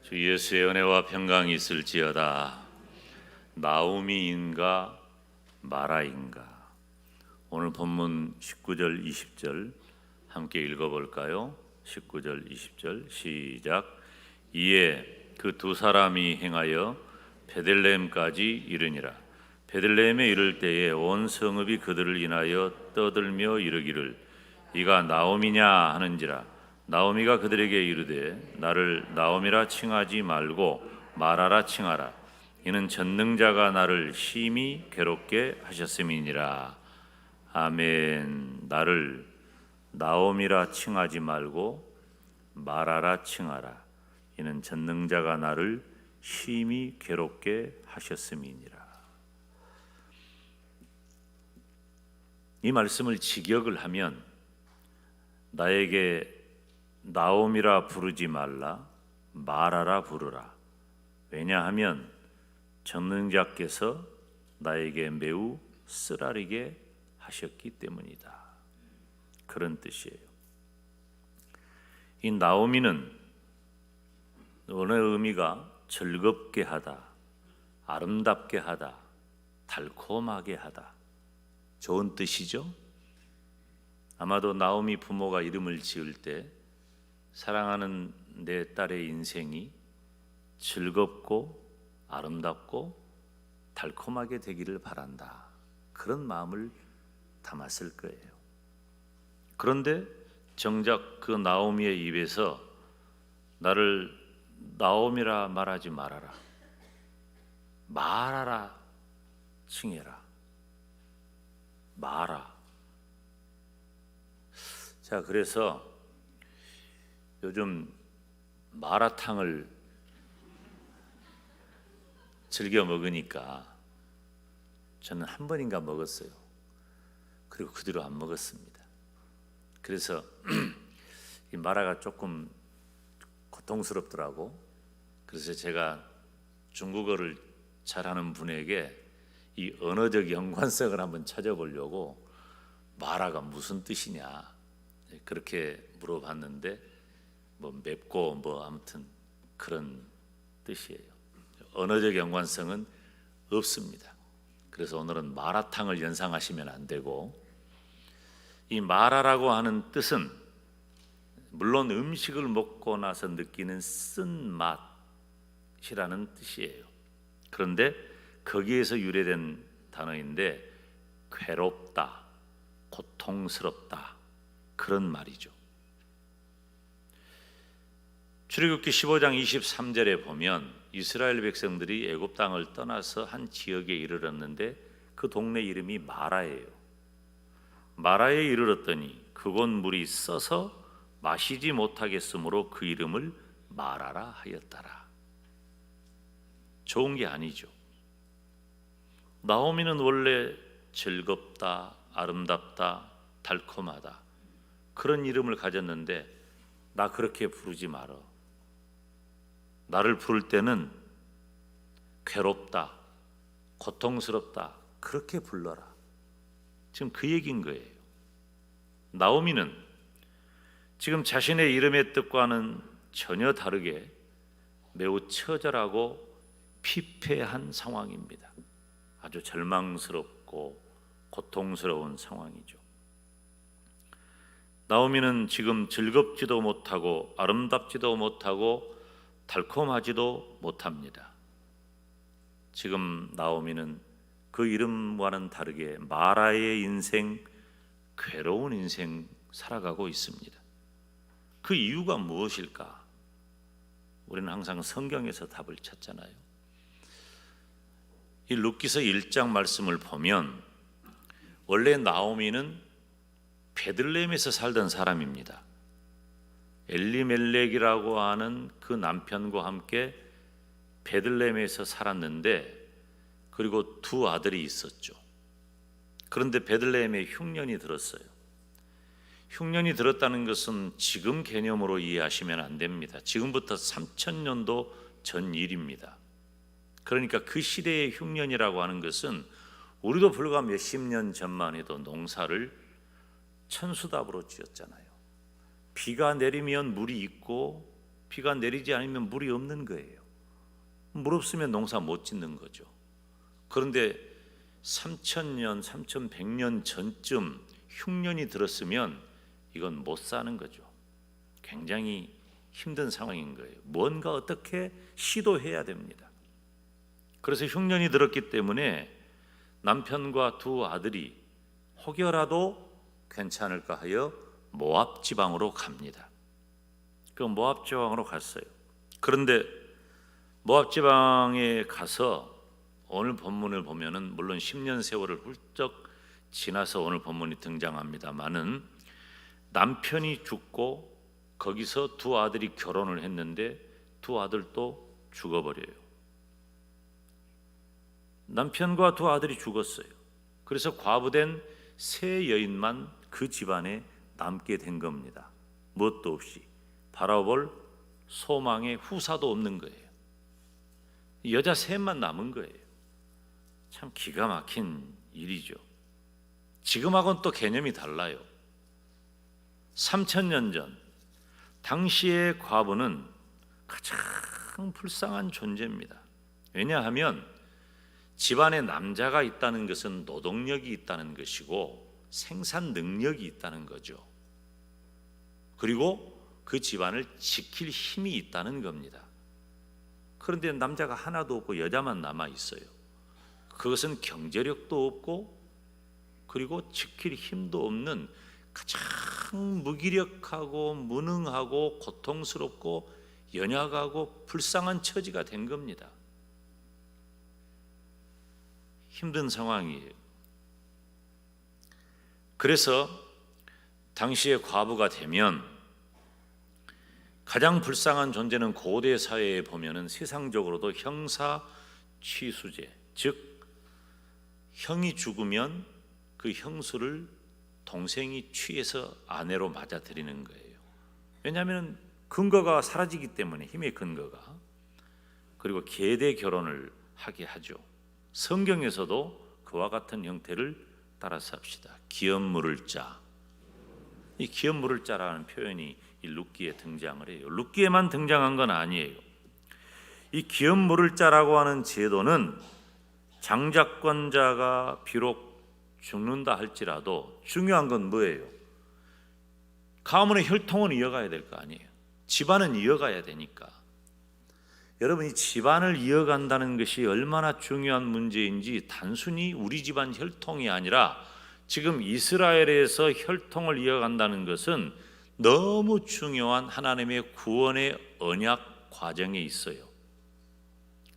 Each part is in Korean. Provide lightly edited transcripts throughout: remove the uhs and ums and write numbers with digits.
주 예수의 은혜와 평강이 있을지어다. 나오미인가 마라인가. 오늘 본문 19절 20절 함께 읽어볼까요? 19절 20절 시작. 이에 그 두 사람이 행하여 베들레헴까지 이르니라. 베들레헴에 이를 때에 온 성읍이 그들을 인하여 떠들며 이르기를 이가 나오미냐 하는지라. 나오미가 그들에게 이르되 나를 나오미라 칭하지 말고 마라라 칭하라. 이는 전능자가 나를 심히 괴롭게 하셨음이니라. 아멘. 나를 나오미라 칭하지 말고 마라라 칭하라. 이는 전능자가 나를 심히 괴롭게 하셨음이니라. 이 말씀을 직역을 하면 나에게 나오미라 부르지 말라, 마라라 부르라. 왜냐하면 전능자께서 나에게 매우 쓰라리게 하셨기 때문이다. 그런 뜻이에요. 이 나오미는 원어의 의미가 즐겁게 하다, 아름답게 하다, 달콤하게 하다. 좋은 뜻이죠. 아마도 나오미 부모가 이름을 지을 때 사랑하는 내 딸의 인생이 즐겁고 아름답고 달콤하게 되기를 바란다. 그런 마음을 담았을 거예요. 그런데 정작 그 나오미의 입에서 나를 나오미라 말하지 말아라, 마라라 칭해라, 마라. 자, 그래서 요즘 마라탕을 즐겨 먹으니까 저는 한 번인가 먹었어요. 그리고 그 뒤로 안 먹었습니다. 그래서 이 마라가 조금 고통스럽더라고. 그래서 제가 중국어를 잘하는 분에게 이 언어적 연관성을 한번 찾아보려고 마라가 무슨 뜻이냐 그렇게 물어봤는데 뭐 맵고 뭐 아무튼 그런 뜻이에요. 언어적 연관성은 없습니다. 그래서 오늘은 마라탕을 연상하시면 안 되고, 이 마라라고 하는 뜻은 물론 음식을 먹고 나서 느끼는 쓴맛이라는 뜻이에요. 그런데 거기에서 유래된 단어인데 괴롭다, 고통스럽다, 그런 말이죠. 출애굽기 15장 23절에 보면 이스라엘 백성들이 애굽 땅을 떠나서 한 지역에 이르렀는데 그 동네 이름이 마라예요. 마라에 이르렀더니 그곳 물이 써서 마시지 못하겠으므로 그 이름을 마라라 하였더라. 좋은 게 아니죠. 나오미는 원래 즐겁다, 아름답다, 달콤하다 그런 이름을 가졌는데 나 그렇게 부르지 말어. 나를 부를 때는 괴롭다, 고통스럽다 그렇게 불러라. 지금 그 얘기인 거예요. 나오미는 지금 자신의 이름의 뜻과는 전혀 다르게 매우 처절하고 피폐한 상황입니다. 아주 절망스럽고 고통스러운 상황이죠. 나오미는 지금 즐겁지도 못하고 아름답지도 못하고 달콤하지도 못합니다. 지금 나오미는 그 이름과는 다르게 마라의 인생, 괴로운 인생 살아가고 있습니다. 그 이유가 무엇일까? 우리는 항상 성경에서 답을 찾잖아요. 이 룻기서 1장 말씀을 보면 원래 나오미는 베들레헴에서 살던 사람입니다. 엘리멜렉이라고 하는 그 남편과 함께 베들레헴에서 살았는데, 그리고 두 아들이 있었죠. 그런데 베들레헴에 흉년이 들었어요. 흉년이 들었다는 것은 지금 개념으로 이해하시면 안 됩니다. 지금부터 3000년도 전 일입니다. 그러니까 그 시대의 흉년이라고 하는 것은 우리도 불과 몇십 년 전만 해도 농사를 천수답으로 지었잖아요. 비가 내리면 물이 있고 비가 내리지 않으면 물이 없는 거예요. 물 없으면 농사 못 짓는 거죠. 그런데 3000년, 3100년 전쯤 흉년이 들었으면 이건 못 사는 거죠. 굉장히 힘든 상황인 거예요. 뭔가 어떻게 시도해야 됩니다. 그래서 흉년이 들었기 때문에 남편과 두 아들이 혹여라도 괜찮을까 하여 모압 지방으로 갑니다. 그 모압 지방으로 갔어요. 그런데 모압 지방에 가서 오늘 본문을 보면은 물론 10년 세월을 훌쩍 지나서 오늘 본문이 등장합니다만은 남편이 죽고 거기서 두 아들이 결혼을 했는데 두 아들도 죽어버려요. 남편과 두 아들이 죽었어요. 그래서 과부된 세 여인만 그 집안에 남게 된 겁니다. 무엇도 없이 바라볼 소망의 후사도 없는 거예요. 여자 셋만 남은 거예요. 참 기가 막힌 일이죠. 지금하고는 또 개념이 달라요. 3000년 전 당시의 과부는 가장 불쌍한 존재입니다. 왜냐하면 집안에 남자가 있다는 것은 노동력이 있다는 것이고 생산 능력이 있다는 거죠. 그리고 그 집안을 지킬 힘이 있다는 겁니다. 그런데 남자가 하나도 없고 여자만 남아 있어요. 그것은 경제력도 없고 그리고 지킬 힘도 없는 가장 무기력하고 무능하고 고통스럽고 연약하고 불쌍한 처지가 된 겁니다. 힘든 상황이에요. 그래서 당시의 과부가 되면 가장 불쌍한 존재는 고대 사회에 보면은 세상적으로도 형사 취수제, 즉 형이 죽으면 그 형수를 동생이 취해서 아내로 맞아들이는 거예요. 왜냐하면 근거가 사라지기 때문에, 힘의 근거가. 그리고 계대 결혼을 하게 하죠. 성경에서도 그와 같은 형태를 따라서 합시다. 기업 물을 자. 이 기업 물을 자라는 표현이 이 룻기에 등장을 해요. 룻기에만 등장한 건 아니에요. 이 기업 물을 자라고 하는 제도는 장자권자가 비록 죽는다 할지라도 중요한 건 뭐예요? 가문의 혈통은 이어가야 될 거 아니에요. 집안은 이어가야 되니까. 여러분, 이 집안을 이어간다는 것이 얼마나 중요한 문제인지 단순히 우리 집안 혈통이 아니라 지금 이스라엘에서 혈통을 이어간다는 것은 너무 중요한 하나님의 구원의 언약 과정에 있어요.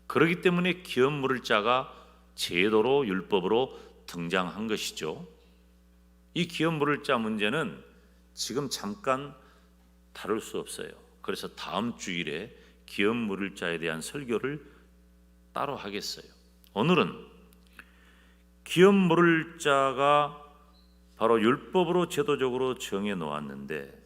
그렇기 때문에 기업 물을 자가 제도로 율법으로 등장한 것이죠. 이 기업 물을 자 문제는 지금 잠깐 다룰 수 없어요. 그래서 다음 주일에 기업 물을 자에 대한 설교를 따로 하겠어요. 오늘은 기업 물을 자가 바로 율법으로 제도적으로 정해 놓았는데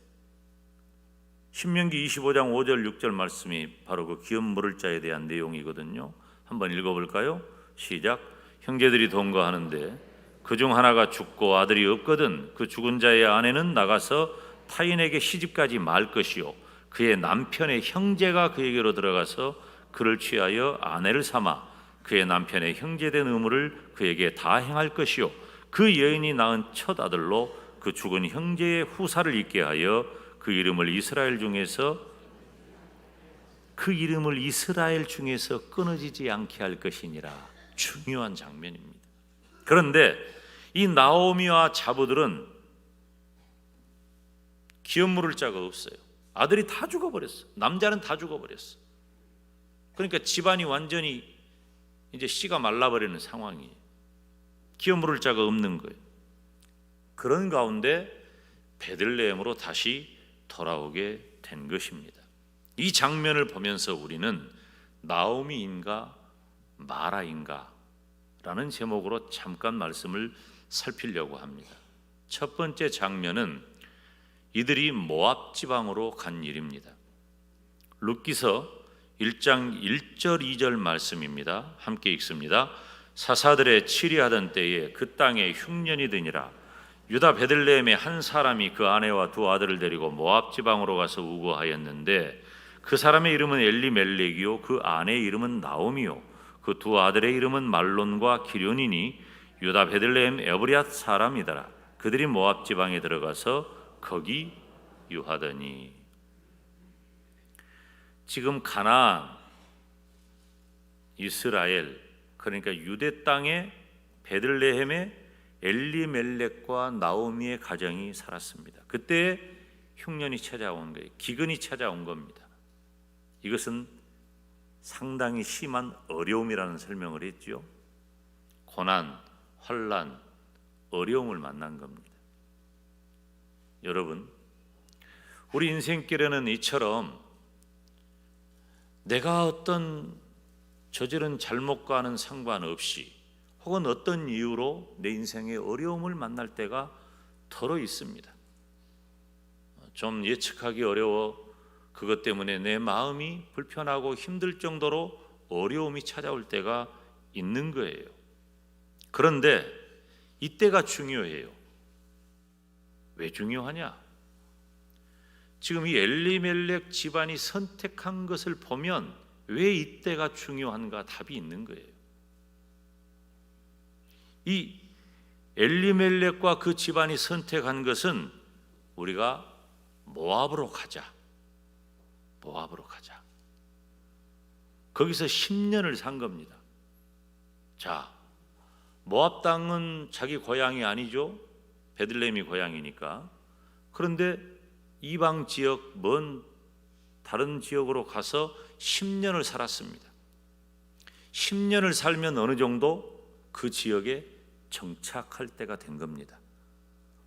신명기 25장 5절 6절 말씀이 바로 그 기업 물을 자에 대한 내용이거든요. 한번 읽어볼까요? 시작. 형제들이 동거하는데 그중 하나가 죽고 아들이 없거든 그 죽은 자의 아내는 나가서 타인에게 시집가지 말 것이요 그의 남편의 형제가 그에게로 들어가서 그를 취하여 아내를 삼아 그의 남편의 형제된 의무를 그에게 다 행할 것이요 그 여인이 낳은 첫 아들로 그 죽은 형제의 후사를 있게 하여 그 이름을 이스라엘 중에서 끊어지지 않게 할 것이니라. 중요한 장면입니다. 그런데 이 나오미와 자부들은 기업 물을 자가 없어요. 아들이 다 죽어버렸어. 남자는 다 죽어버렸어. 그러니까 집안이 완전히 이제 씨가 말라버리는 상황이에요. 기업 물을 자가 없는 거예요. 그런 가운데 베들레헴으로 다시 돌아오게 된 것입니다. 이 장면을 보면서 우리는 나오미인가 마라인가 라는 제목으로 잠깐 말씀을 살피려고 합니다. 첫 번째 장면은 이들이 모압 지방으로 간 일입니다. 룻기서 1장 1절 2절 말씀입니다. 함께 읽습니다. 사사들의 치리하던 때에 그 땅에 흉년이 드니라. 유다 베들레헴의 한 사람이 그 아내와 두 아들을 데리고 모압 지방으로 가서 우거하였는데 그 사람의 이름은 엘리멜렉이요 그 아내의 이름은 나오미요 그 두 아들의 이름은 말론과 기련이니 유다 베들레헴 에브리앗 사람이더라. 그들이 모압 지방에 들어가서 거기 유하더니. 지금 가나안, 이스라엘, 그러니까 유대 땅의 베들레헴에 엘리멜렉과 나오미의 가정이 살았습니다. 그때 흉년이 찾아온 거예요. 기근이 찾아온 겁니다. 이것은 상당히 심한 어려움이라는 설명을 했죠. 고난, 환난, 어려움을 만난 겁니다. 여러분, 우리 인생길에는 이처럼 내가 어떤 저지른 잘못과는 상관없이 혹은 어떤 이유로 내 인생에 어려움을 만날 때가 더러 있습니다. 좀 예측하기 어려워 그것 때문에 내 마음이 불편하고 힘들 정도로 어려움이 찾아올 때가 있는 거예요. 그런데 이때가 중요해요. 왜 중요하냐? 지금 이 엘리멜렉 집안이 선택한 것을 보면 왜 이때가 중요한가 답이 있는 거예요. 이 엘리멜렉과 그 집안이 선택한 것은 우리가 모압으로 가자. 모압으로 가자. 거기서 10년을 산 겁니다. 자, 모압 땅은 자기 고향이 아니죠. 베들레헴이 고향이니까. 그런데 이방 지역 먼 다른 지역으로 가서 10년을 살았습니다. 10년을 살면 어느 정도 그 지역에 정착할 때가 된 겁니다.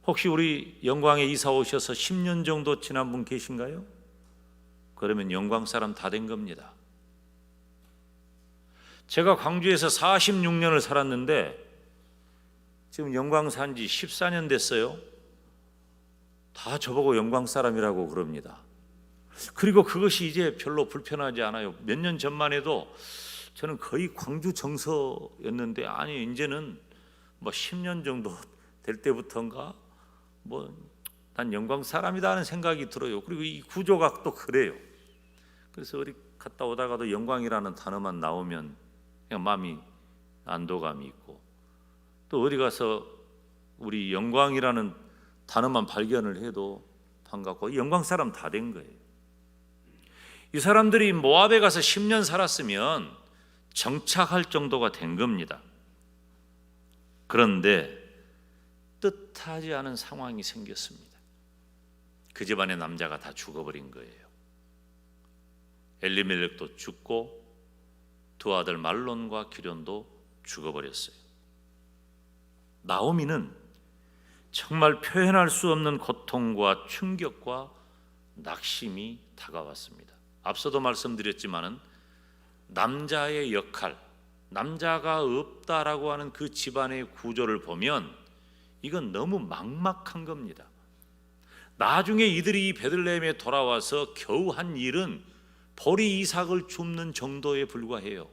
혹시 우리 영광에 이사 오셔서 10년 정도 지난 분 계신가요? 그러면 영광 사람 다 된 겁니다. 제가 광주에서 46년을 살았는데 지금 영광 산 지 14년 됐어요. 다 저보고 영광 사람이라고 그럽니다. 그리고 그것이 이제 별로 불편하지 않아요. 몇 년 전만 해도 저는 거의 광주 정서였는데 아니 이제는 뭐 10년 정도 될 때부터인가 난 영광 사람이다 하는 생각이 들어요. 그리고 이 구조가 또 그래요. 그래서 어디 갔다 오다가도 영광이라는 단어만 나오면 그냥 마음이 안도감이 있고 또 어디 가서 우리 영광이라는 단어만 발견을 해도 반갑고 영광 사람 다 된 거예요. 이 사람들이 모압에 가서 10년 살았으면 정착할 정도가 된 겁니다. 그런데 뜻하지 않은 상황이 생겼습니다. 그 집안의 남자가 다 죽어버린 거예요. 엘리멜렉도 죽고 두 아들 말론과 기련도 죽어버렸어요. 나오미는 정말 표현할 수 없는 고통과 충격과 낙심이 다가왔습니다. 앞서도 말씀드렸지만은 남자의 역할, 남자가 없다라고 하는 그 집안의 구조를 보면 이건 너무 막막한 겁니다. 나중에 이들이 베들레헴에 돌아와서 겨우 한 일은 보리 이삭을 줍는 정도에 불과해요.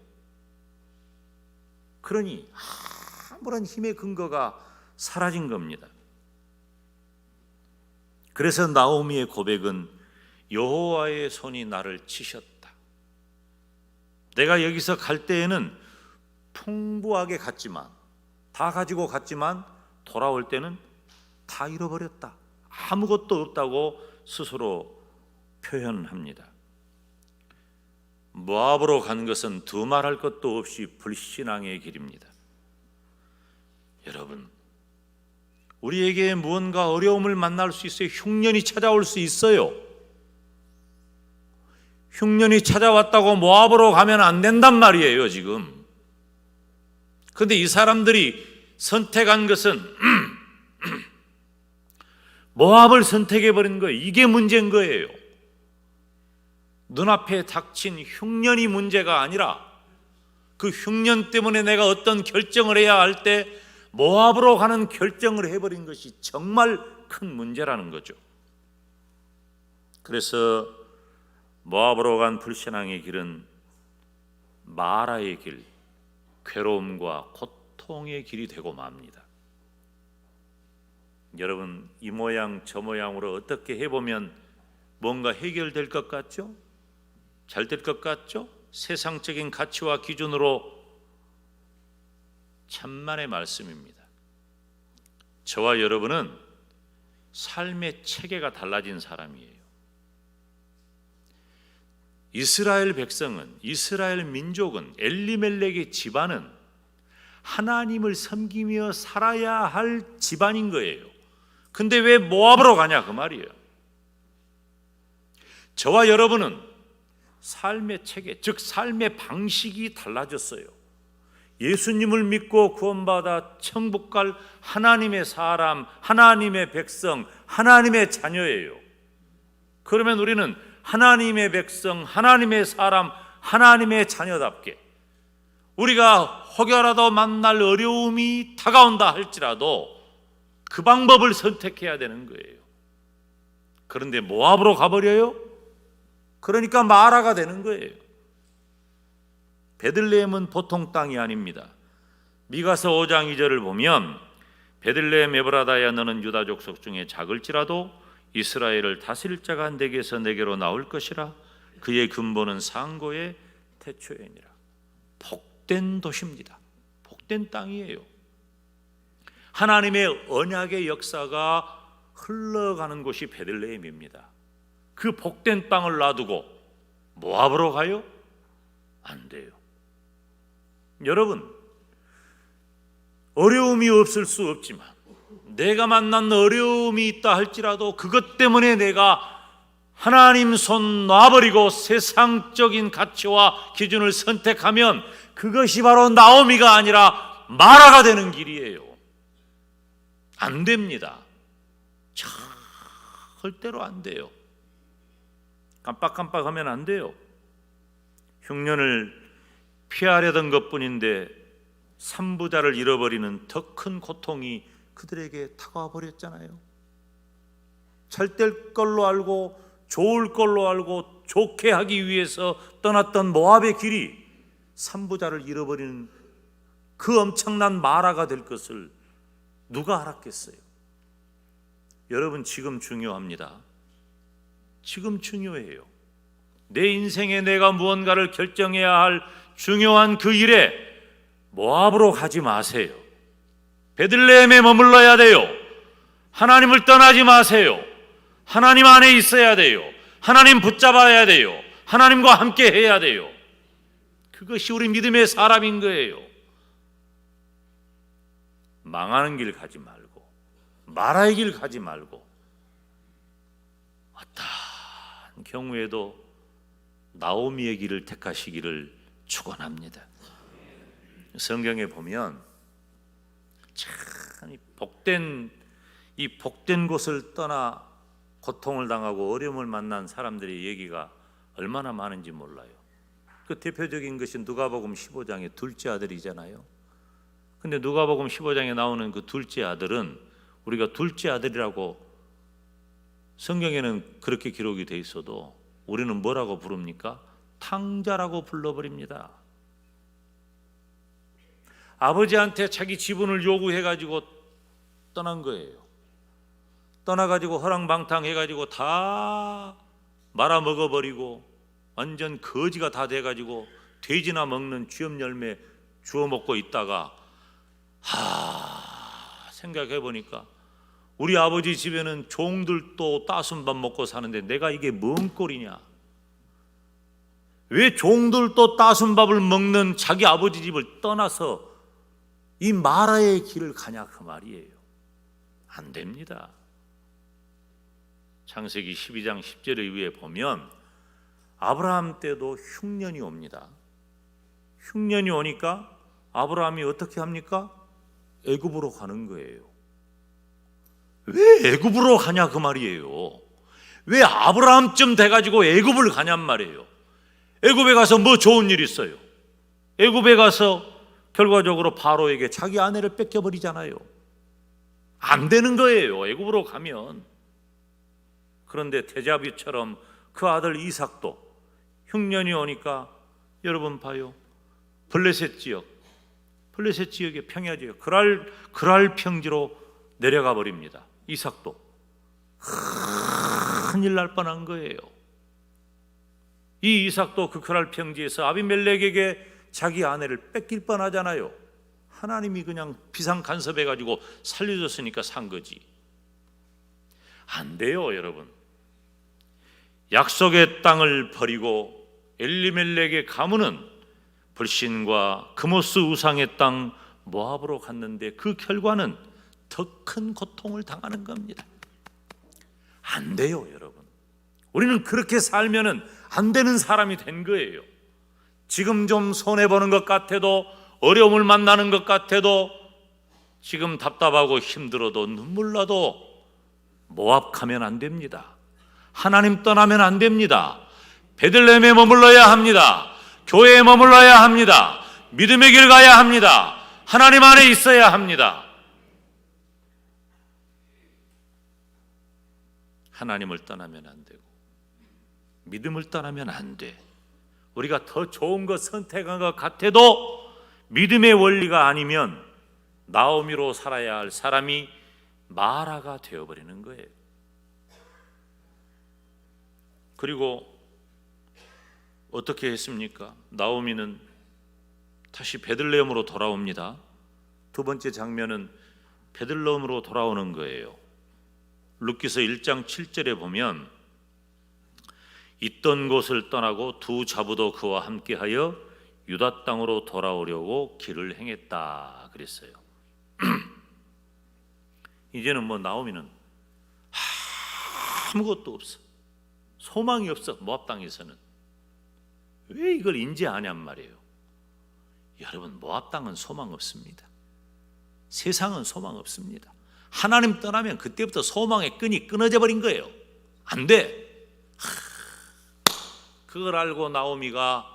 그러니 아무런 힘의 근거가 사라진 겁니다. 그래서 나오미의 고백은 여호와의 손이 나를 치셨다. 내가 여기서 갈 때에는 풍부하게 갔지만 다 가지고 갔지만 돌아올 때는 다 잃어버렸다. 아무것도 없다고 스스로 표현합니다. 모압으로 간 것은 두말할 것도 없이 불신앙의 길입니다. 여러분, 우리에게 무언가 어려움을 만날 수 있어요. 흉년이 찾아올 수 있어요. 흉년이 찾아왔다고 모압으로 가면 안 된단 말이에요, 지금. 그런데 이 사람들이 선택한 것은 모압을 선택해버린 거예요. 이게 문제인 거예요. 눈앞에 닥친 흉년이 문제가 아니라 그 흉년 때문에 내가 어떤 결정을 해야 할 때 모압으로 가는 결정을 해버린 것이 정말 큰 문제라는 거죠. 그래서 모압으로 간 불신앙의 길은 마라의 길, 괴로움과 고통의 길이 되고 맙니다. 여러분, 이 모양 저 모양으로 어떻게 해보면 뭔가 해결될 것 같죠? 잘 될 것 같죠? 세상적인 가치와 기준으로 천만의 말씀입니다. 저와 여러분은 삶의 체계가 달라진 사람이에요. 이스라엘 백성은, 이스라엘 민족은, 엘리멜렉의 집안은 하나님을 섬기며 살아야 할 집안인 거예요. 근데 왜 모압으로 가냐 그 말이에요. 저와 여러분은 삶의 체계, 즉 삶의 방식이 달라졌어요. 예수님을 믿고 구원받아 천국 갈 하나님의 사람, 하나님의 백성, 하나님의 자녀예요. 그러면 우리는 하나님의 백성, 하나님의 사람, 하나님의 자녀답게 우리가 혹여라도 만날 어려움이 다가온다 할지라도 그 방법을 선택해야 되는 거예요. 그런데 모압으로 가버려요? 그러니까 마라가 되는 거예요. 베들레헴은 보통 땅이 아닙니다. 미가서 5장 2절을 보면 베들레헴 에브라다야 너는 유다 족속 중에 작을지라도 이스라엘을 다스릴 자가 내게서 내게로 나올 것이라. 그의 근본은 상고의 태초이니라. 복된 도시입니다. 복된 땅이에요. 하나님의 언약의 역사가 흘러가는 곳이 베들레헴입니다. 그 복된 땅을 놔두고 모압으로 가요? 안 돼요. 여러분, 어려움이 없을 수 없지만 내가 만난 어려움이 있다 할지라도 그것 때문에 내가 하나님 손 놔버리고 세상적인 가치와 기준을 선택하면 그것이 바로 나오미가 아니라 마라가 되는 길이에요. 안 됩니다. 절대로 안 돼요. 깜빡깜빡하면 안 돼요. 흉년을 피하려던 것뿐인데 삼부자를 잃어버리는 더 큰 고통이 그들에게 다가와 버렸잖아요. 잘 될 걸로 알고 좋을 걸로 알고 좋게 하기 위해서 떠났던 모압의 길이 삼부자를 잃어버리는 그 엄청난 마라가 될 것을 누가 알았겠어요? 여러분, 지금 중요합니다. 지금 중요해요. 내 인생에 내가 무언가를 결정해야 할 중요한 그 일에 모압으로 가지 마세요. 베들레헴에 머물러야 돼요. 하나님을 떠나지 마세요. 하나님 안에 있어야 돼요. 하나님 붙잡아야 돼요. 하나님과 함께 해야 돼요. 그것이 우리 믿음의 사람인 거예요. 망하는 길 가지 말고 마라의 길 가지 말고 어떠한 경우에도 나오미의 길을 택하시기를 축원합니다. 성경에 보면 참 이 복된 곳을 떠나 고통을 당하고 어려움을 만난 사람들의 얘기가 얼마나 많은지 몰라요. 그 대표적인 것이 누가복음 15장의 둘째 아들이잖아요. 근데 누가복음 15장에 나오는 그 둘째 아들은 우리가 둘째 아들이라고 성경에는 그렇게 기록이 돼 있어도 우리는 뭐라고 부릅니까? 탕자라고 불러버립니다. 아버지한테 자기 지분을 요구해가지고 떠난 거예요. 떠나가지고 허랑방탕해가지고 다 말아먹어버리고 완전 거지가 다 돼가지고 돼지나 먹는 쥐염 열매 주워 먹고 있다가 생각해보니까 우리 아버지 집에는 종들도 따순 밥 먹고 사는데 내가 이게 뭔 꼴이냐? 왜 종들도 따순 밥을 먹는 자기 아버지 집을 떠나서 이 마라의 길을 가냐 그 말이에요. 안 됩니다. 창세기 12장 10절에 의해 보면 아브라함 때도 흉년이 옵니다. 흉년이 오니까 아브라함이 어떻게 합니까? 애굽으로 가는 거예요. 왜 애굽으로 가냐 그 말이에요. 왜 아브라함쯤 돼가지고 애굽을 가냔 말이에요. 애굽에 가서 뭐 좋은 일 있어요? 애굽에 가서 결과적으로 바로에게 자기 아내를 뺏겨버리잖아요. 안 되는 거예요, 애굽으로 가면. 그런데 데자뷰처럼 그 아들 이삭도 흉년이 오니까 여러분 봐요. 블레셋 지역의 평야 지역 그랄 평지로 내려가 버립니다. 이삭도 큰일 날 뻔한 거예요. 이 이삭도 그 그랄 평지에서 아비멜렉에게 자기 아내를 뺏길 뻔하잖아요. 하나님이 그냥 비상 간섭해가지고 살려줬으니까 산 거지. 안 돼요, 여러분. 약속의 땅을 버리고 엘리멜렉의 가문은 불신과 그모스 우상의 땅 모압으로 갔는데 그 결과는 더 큰 고통을 당하는 겁니다. 안 돼요, 여러분. 우리는 그렇게 살면은 안 되는 사람이 된 거예요. 지금 좀 손해보는 것 같아도, 어려움을 만나는 것 같아도, 지금 답답하고 힘들어도 눈물 나도 모압 가면 안 됩니다. 하나님 떠나면 안 됩니다. 베들레헴에 머물러야 합니다. 교회에 머물러야 합니다. 믿음의 길 가야 합니다. 하나님 안에 있어야 합니다. 하나님을 떠나면 안 되고 믿음을 떠나면 안 돼. 우리가 더 좋은 것 선택한 것 같아도 믿음의 원리가 아니면 나오미로 살아야 할 사람이 마라가 되어버리는 거예요. 그리고 어떻게 했습니까? 나오미는 다시 베들레헴으로 돌아옵니다. 두 번째 장면은 베들레헴으로 돌아오는 거예요. 룻기서 1장 7절에 보면 있던 곳을 떠나고 두 자부도 그와 함께하여 유다 땅으로 돌아오려고 길을 행했다 그랬어요. 이제는 나오미는 아무것도 없어. 소망이 없어. 모압 땅에서는. 왜 이걸 인지하냔 말이에요. 여러분, 모압 땅은 소망 없습니다. 세상은 소망 없습니다. 하나님 떠나면 그때부터 소망의 끈이 끊어져 버린 거예요. 안 돼. 그걸 알고 나오미가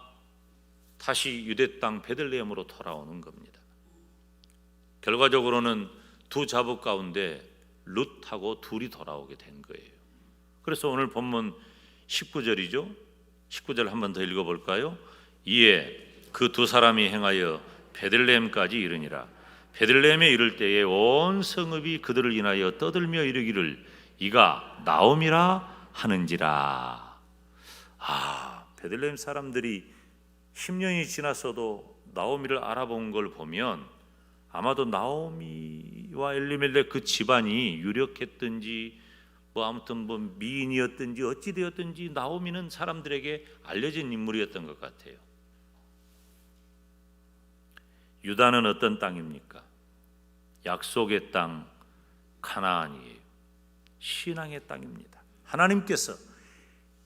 다시 유대 땅 베들레헴으로 돌아오는 겁니다. 결과적으로는 두 자부 가운데 룻하고 둘이 돌아오게 된 거예요. 그래서 오늘 본문 19절이죠. 19절 한 번 더 읽어볼까요? 이에 그 두 사람이 행하여 베들레헴까지 이르니라. 베들레헴에 이를 때에 온 성읍이 그들을 인하여 떠들며 이르기를 이가 나오미라 하는지라. 베들레헴 사람들이 10년이 지났어도 나오미를 알아본 걸 보면 아마도 나오미와 엘리멜렉 그 집안이 유력했든지 아무튼 미인이었든지 어찌 되었든지 나오미는 사람들에게 알려진 인물이었던 것 같아요. 유다는 어떤 땅입니까? 약속의 땅 가나안이에요. 신앙의 땅입니다. 하나님께서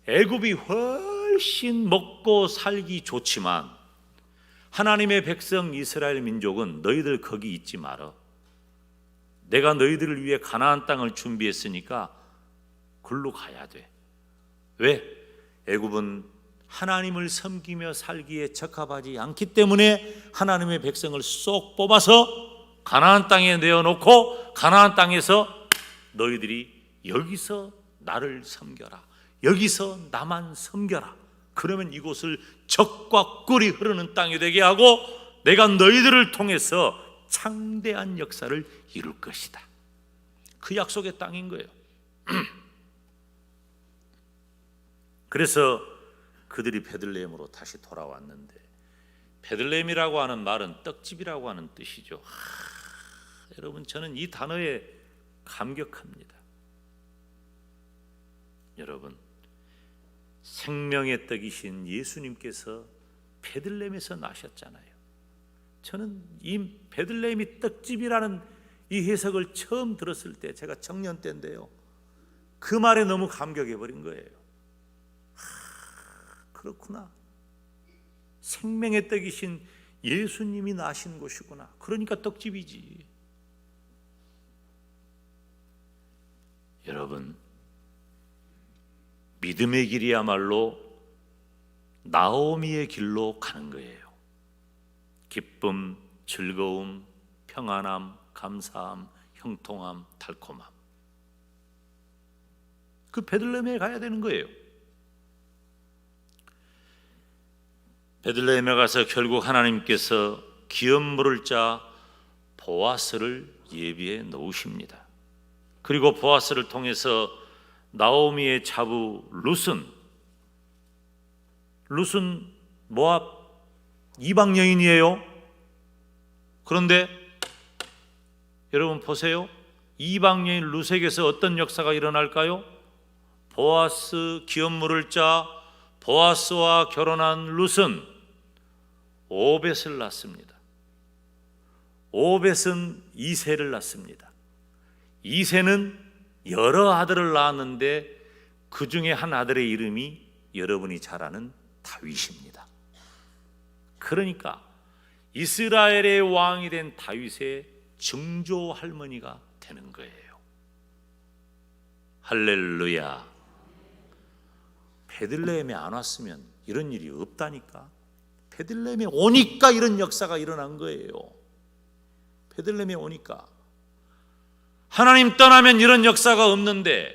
애굽이 훨씬 먹고 살기 좋지만 하나님의 백성 이스라엘 민족은 너희들 거기 있지 마라. 내가 너희들을 위해 가나안 땅을 준비했으니까 글로 가야 돼. 왜? 애굽은 하나님을 섬기며 살기에 적합하지 않기 때문에 하나님의 백성을 쏙 뽑아서 가나안 땅에 내어놓고 가나안 땅에서 너희들이 여기서 나를 섬겨라. 여기서 나만 섬겨라. 그러면 이곳을 적과 꿀이 흐르는 땅이 되게 하고 내가 너희들을 통해서 창대한 역사를 이룰 것이다. 그 약속의 땅인 거예요. 그래서 그들이 베들레헴으로 다시 돌아왔는데, 베들레헴이라고 하는 말은 떡집이라고 하는 뜻이죠. 여러분, 저는 이 단어에 감격합니다. 여러분, 생명의 떡이신 예수님께서 베들레헴에서 나셨잖아요. 저는 이 베들레헴이 떡집이라는 이 해석을 처음 들었을 때, 제가 청년 때인데요, 그 말에 너무 감격해 버린 거예요. 그렇구나. 생명의 떡이신 예수님이 나신 곳이구나. 그러니까 떡집이지. 여러분, 믿음의 길이야말로 나오미의 길로 가는 거예요. 기쁨, 즐거움, 평안함, 감사함, 형통함, 달콤함. 그 베들레헴에 가야 되는 거예요. 베들레헴에 가서 결국 하나님께서 기업 물을 자 보아스를 예비해 놓으십니다. 그리고 보아스를 통해서 나오미의 자부 룻은 룻은 모압 이방 여인이에요. 그런데 여러분 보세요. 이방 여인 룻에게서 어떤 역사가 일어날까요? 보아스, 기업 물을 자 보아스와 결혼한 룻은 오벳을 낳습니다. 오벳은 이새를 낳습니다. 이새는 여러 아들을 낳았는데 그 중에 한 아들의 이름이 여러분이 잘 아는 다윗입니다. 그러니까 이스라엘의 왕이 된 다윗의 증조 할머니가 되는 거예요. 할렐루야. 베들레헴에 안 왔으면 이런 일이 없다니까. 베들레헴에 오니까 이런 역사가 일어난 거예요. 베들레헴에 오니까. 하나님 떠나면 이런 역사가 없는데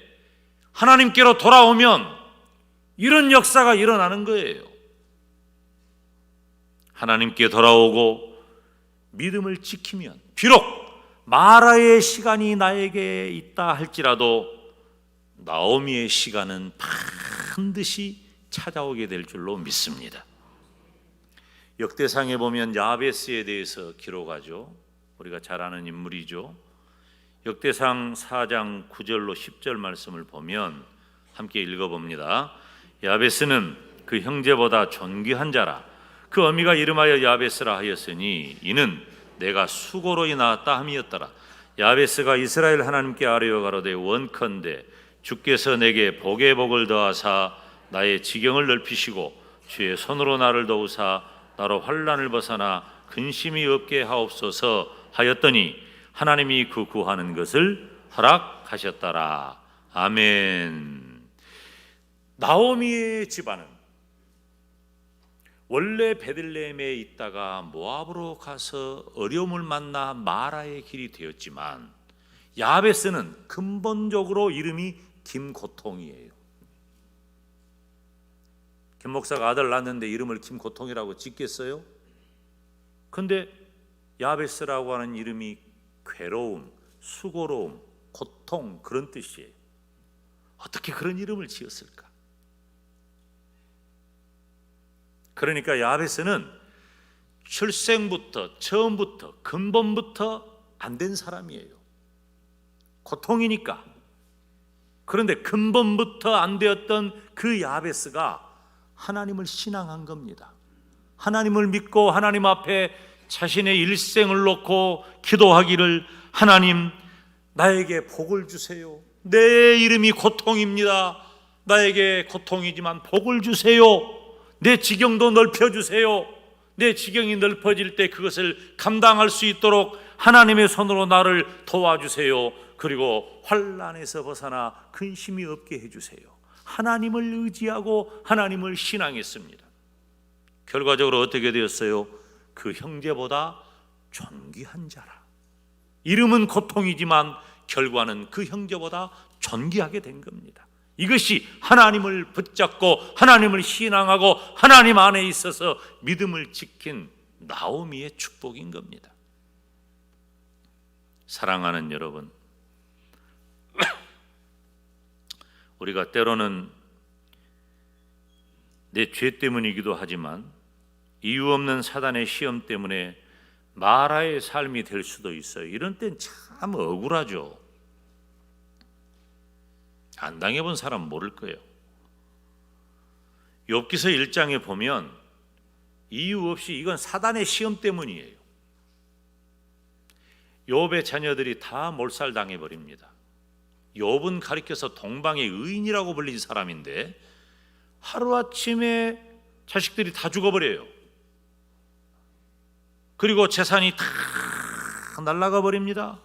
하나님께로 돌아오면 이런 역사가 일어나는 거예요. 하나님께 돌아오고 믿음을 지키면 비록 마라의 시간이 나에게 있다 할지라도 나오미의 시간은 반드시 찾아오게 될 줄로 믿습니다. 역대상에 보면 야베스에 대해서 기록하죠. 우리가 잘 아는 인물이죠. 역대상 4장 9절로 10절 말씀을 보면 함께 읽어봅니다. 야베스는 그 형제보다 존귀한 자라. 그 어미가 이름하여 야베스라 하였으니 이는 내가 수고로 낳았다 함이었더라. 야베스가 이스라엘 하나님께 아뢰어 가로되 원컨대 주께서 내게 복에 복을 더하사 나의 지경을 넓히시고 주의 손으로 나를 도우사 나로 환난을 벗어나 근심이 없게 하옵소서 하였더니 하나님이 그 구하는 것을 허락하셨더라. 아멘. 나오미의 집안은 원래 베들레헴에 있다가 모압으로 가서 어려움을 만나 마라의 길이 되었지만 야베스는 근본적으로 이름이 김고통이에요. 김 목사가 아들 낳았는데 이름을 김고통이라고 짓겠어요? 근데 야베스라고 하는 이름이 괴로움, 수고로움, 고통 그런 뜻이에요. 어떻게 그런 이름을 지었을까? 그러니까 야베스는 출생부터 처음부터 근본부터 안 된 사람이에요. 고통이니까. 그런데 근본부터 안 되었던 그 야베스가 하나님을 신앙한 겁니다. 하나님을 믿고 하나님 앞에 자신의 일생을 놓고 기도하기를 하나님 나에게 복을 주세요. 내 이름이 고통입니다. 나에게 고통이지만 복을 주세요. 내 지경도 넓혀주세요. 내 지경이 넓어질 때 그것을 감당할 수 있도록 하나님의 손으로 나를 도와주세요. 그리고 환난에서 벗어나 근심이 없게 해주세요. 하나님을 의지하고 하나님을 신앙했습니다. 결과적으로 어떻게 되었어요? 그 형제보다 존귀한 자라. 이름은 고통이지만 결과는 그 형제보다 존귀하게 된 겁니다. 이것이 하나님을 붙잡고 하나님을 신앙하고 하나님 안에 있어서 믿음을 지킨 나오미의 축복인 겁니다. 사랑하는 여러분, 우리가 때로는 내 죄 때문이기도 하지만 이유 없는 사단의 시험 때문에 마라의 삶이 될 수도 있어요. 이런 땐 참 억울하죠. 안 당해본 사람 모를 거예요. 욥기서 1장에 보면 이유 없이 이건 사단의 시험 때문이에요. 욥의 자녀들이 다 몰살당해 버립니다. 욥은 가리켜서 동방의 의인이라고 불린 사람인데 하루아침에 자식들이 다 죽어버려요. 그리고 재산이 다 날아가 버립니다.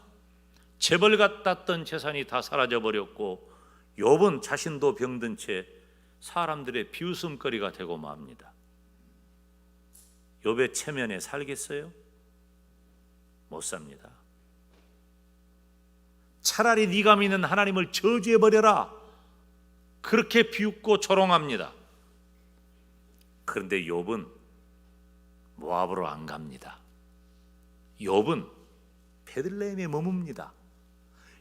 재벌 같았던 재산이 다 사라져 버렸고 욥은 자신도 병든 채 사람들의 비웃음거리가 되고 맙니다. 욥의 체면에 살겠어요? 못 삽니다. 차라리 네가 믿는 하나님을 저주해버려라, 그렇게 비웃고 조롱합니다. 그런데 욥은 모압으로 안 갑니다. 욥은 베들레헴에 머뭅니다.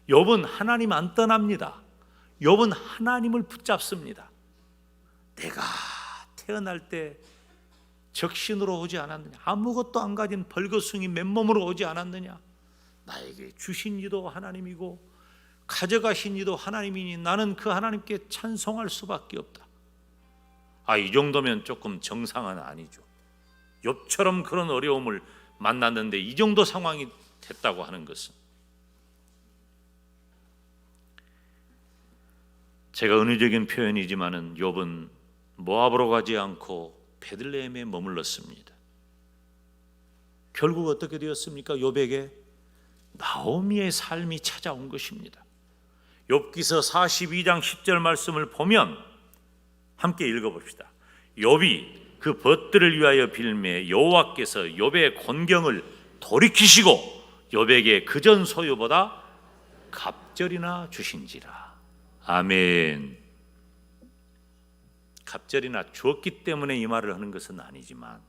욥은 하나님 안 떠납니다. 욥은 하나님을 붙잡습니다. 내가 태어날 때 적신으로 오지 않았느냐? 아무것도 안 가진 벌거숭이 맨몸으로 오지 않았느냐? 나에게 주신 이도 하나님이고 가져가신 이도 하나님이니 나는 그 하나님께 찬송할 수밖에 없다. 이 정도면 조금 정상은 아니죠. 욥처럼 그런 어려움을 만났는데 이 정도 상황이 됐다고 하는 것은, 제가 은유적인 표현이지만은 욥은 모압으로 가지 않고 베들레헴에 머물렀습니다. 결국 어떻게 되었습니까? 욥에게 나오미의 삶이 찾아온 것입니다. 욥기서 42장 10절 말씀을 보면 함께 읽어봅시다. 욥이 그 벗들을 위하여 빌매 여호와께서 욥의 곤경을 돌이키시고 욥에게 그전 소유보다 갑절이나 주신지라. 아멘. 갑절이나 주었기 때문에 이 말을 하는 것은 아니지만,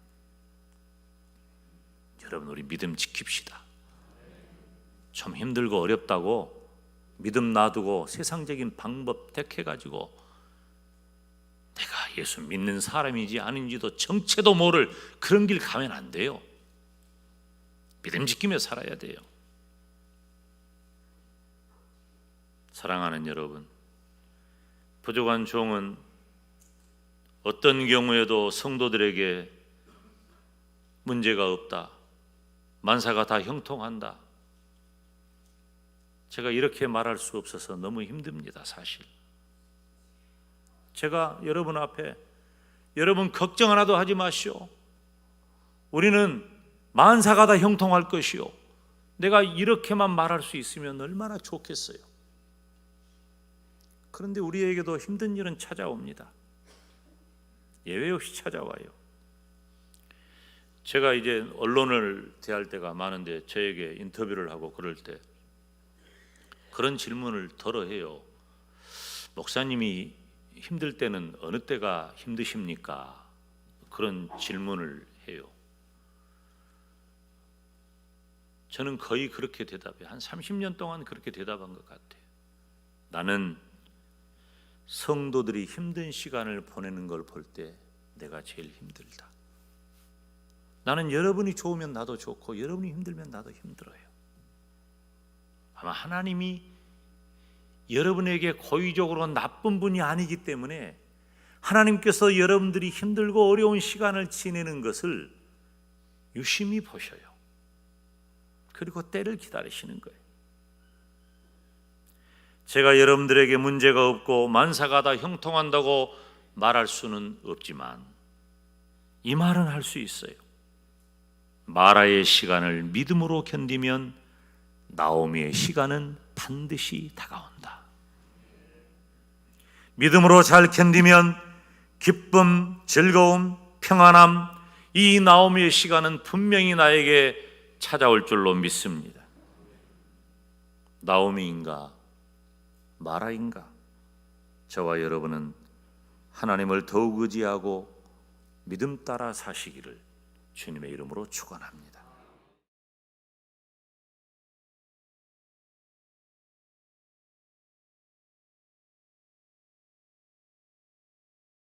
여러분 우리 믿음 지킵시다. 좀 힘들고 어렵다고 믿음 놔두고 세상적인 방법 택해가지고 내가 예수 믿는 사람인지 아닌지도 정체도 모를 그런 길 가면 안 돼요. 믿음 지키며 살아야 돼요. 사랑하는 여러분, 부족한 종은 어떤 경우에도 성도들에게 문제가 없다, 만사가 다 형통한다, 제가 이렇게 말할 수 없어서 너무 힘듭니다. 사실 제가 여러분 앞에, 여러분 걱정 하나도 하지 마시오, 우리는 만사가 다 형통할 것이요, 내가 이렇게만 말할 수 있으면 얼마나 좋겠어요. 그런데 우리에게도 힘든 일은 찾아옵니다. 예외 없이 찾아와요. 제가 이제 언론을 대할 때가 많은데 저에게 인터뷰를 하고 그럴 때 그런 질문을 덜어 해요. 목사님이 힘들 때는 어느 때가 힘드십니까? 그런 질문을 해요. 저는 거의 그렇게 대답해요. 한 30년 동안 그렇게 대답한 것 같아요. 나는 성도들이 힘든 시간을 보내는 걸 볼 때 내가 제일 힘들다. 나는 여러분이 좋으면 나도 좋고 여러분이 힘들면 나도 힘들어요. 아마 하나님이 여러분에게 고의적으로 나쁜 분이 아니기 때문에 하나님께서 여러분들이 힘들고 어려운 시간을 지내는 것을 유심히 보셔요. 그리고 때를 기다리시는 거예요. 제가 여러분들에게 문제가 없고 만사가 다 형통한다고 말할 수는 없지만 이 말은 할 수 있어요. 마라의 시간을 믿음으로 견디면 나오미의 시간은 반드시 다가온다. 믿음으로 잘 견디면 기쁨, 즐거움, 평안함, 이 나오미의 시간은 분명히 나에게 찾아올 줄로 믿습니다. 나오미인가 마라인가? 저와 여러분은 하나님을 더욱 의지하고 믿음 따라 사시기를 주님의 이름으로 축원합니다.